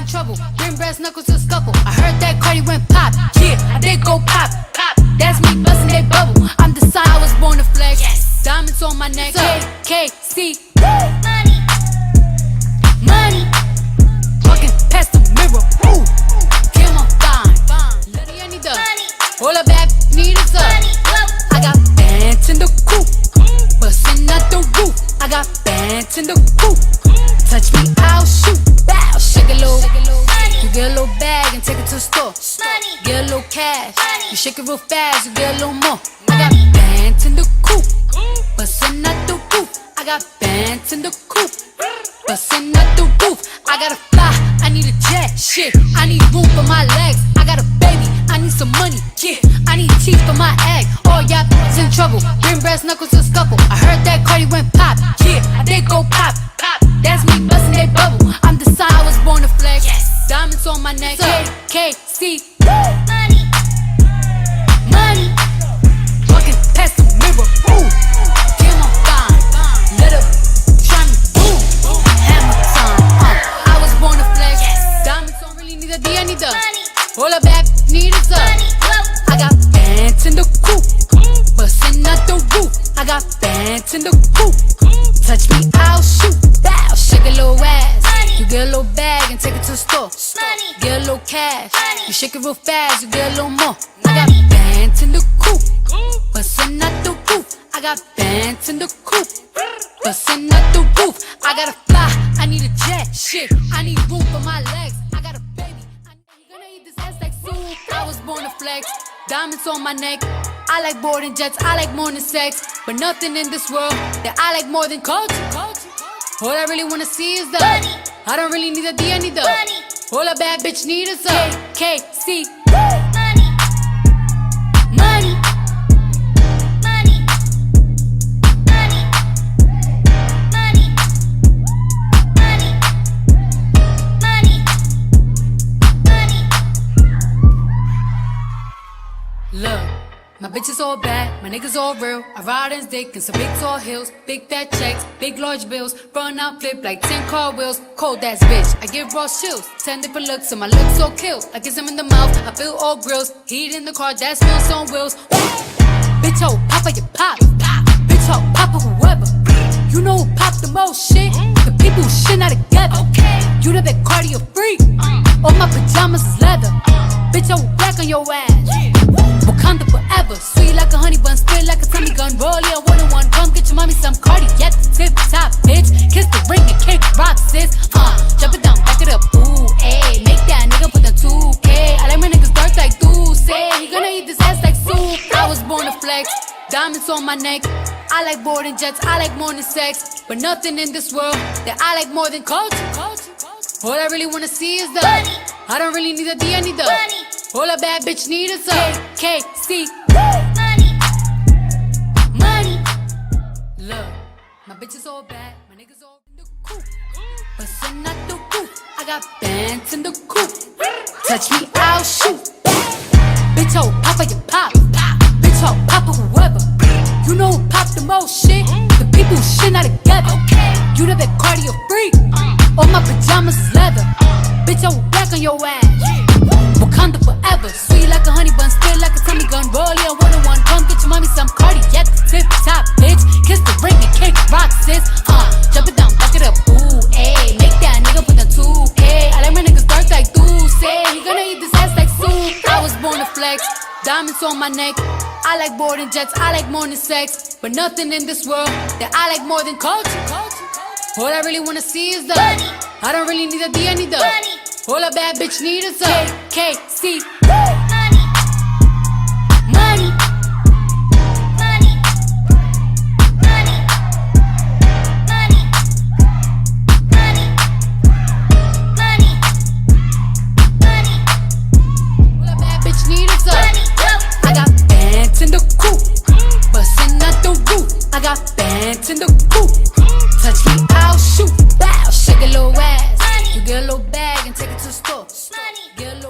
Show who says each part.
Speaker 1: in trouble. Bring brass knuckles to scuffle. I heard that Cardi went pop. Yeah, I did go pop. Pop. That's me busting that bubble. I'm the sign I was born to flex. Yes. Diamonds on my neck. KKC. Money. Money. Walking past the mirror. Ooh. Kill my fine. Lady, I need the money. All a bad need is up. I got bands in the coop. Bustin' out the roof. I got bands in the coop. Touch me, I'll shoot. Bow, shake a little. You get a little bag and take it to the store. Get a little cash. You shake it real fast, you get a little more. I got bands in the coop. Bustin' out the roof. I got bands in the coop. Bustin' out the roof. I gotta fly, I need a jet. Shit, I need room for my legs. I got a baby, I need some money. Yeah, I need teeth for my egg. All y'all in trouble. Bring brass knuckles to scuffle. I heard that Cardi went pop. Yeah, I did go pop. Pop. That's me bustin' that bubble. I'm the sign I was born to flex. Yes. Diamonds on my neck. KKC. Money. Money. Walking past the mirror. Ooh. Get my fine. Let up. Shine. Boom. Hammer time. I was born to flex. Yes. Diamonds don't really need a D, I need the money. All a bad need is up. I got bands in the coop. Bustin' out the roof. I got bands in the coop. Touch me, I'll shoot. Bow, shake a little ass. You get a little bag and take it to the store. Get a little cash. You shake it real fast, you get a little more. I got bands in the coop. Bustin' out the roof. I got bands in the coop. Bustin' out the roof. I gotta fly, I need a jet. Shit, I need room for my legs. I got a baby, you gonna eat this ass like soup. I was born to flex. Diamonds on my neck. I like boarding jets, I like more than sex. But nothing in this world that I like more than culture. All I really wanna see is the money. I don't really need a D, I need the money. All a bad bitch need is a KKC. Money. Money. Money. Money. Money. Money. Money. Money. Look. My bitches all bad, my niggas all real. I ride in dick in some big tall hills, big fat checks, big large bills. Run out, flip like 10 car wheels. Cold ass bitch, I give raw chills. 10 different looks, so my lips so kill. I kiss him in the mouth, I feel all grills. Heat in the car, that smells on wheels. Bitch, oh, papa, you pop. Bitch, oh, papa, whoever. You know who pop the most shit? The people who shit not together. You know that Cardi a freak. All my pajamas is leather. Bitch, oh, black on your ass. Wakanda forever, sweet like a honey bun, spit like a Tommy gun. Roll ya one-on-one, come get your mommy some Cardi at the tip top, bitch. Kiss the ring and kick rock, sis. Jump it down, back it up, ooh, ayy. Make that nigga put the 2K. I like my niggas dark like say he gonna eat this ass like soup. I was born to flex, diamonds on my neck. I like boarding jets, I like more than sex. But nothing in this world that I like more than culture. All I really wanna see is the money. I don't really need a D, I need the money. All a bad bitch need is a KKC. Money. Money. Look, my bitches all bad, my niggas all in the coop. Bustin' out the roof. I got bands in the coop. Touch me, I'll shoot. Bitch, oh, papa, you pop. Bitch, oh, papa, whoever. You know who pop the most shit? The people who shit not together. You know that Cardi a freak. All my pajamas is leather. Bitch, I will black on your ass. Wakanda forever, sweet like a honey bun, spit like a Tommy gun. Roll ya one-on-one, come get your mommy some Cardi at the tip top, bitch. Kiss the ring and kick rock, sis. Jump it down, back it up, ooh, ayy. Make that nigga put the 2K. I like my niggas dark like say he gonna eat this ass like soup. I was born to flex, diamonds on my neck. I like boarding jets, I like more than sex. But nothing in this world that I like more than culture. All I really wanna see is the money. I don't really need a D, I need the money. All a bad bitch need is a KKC. Money. Money. Money. Money. Money. Money. Money. Money. All a bad bitch need is a money. I got bands in the coop. Bustin' out the roof. I got bands in the coop. Touch me, I'll shoot. Bow, shake a little ass. You get a little bag and take it to the store. Get a little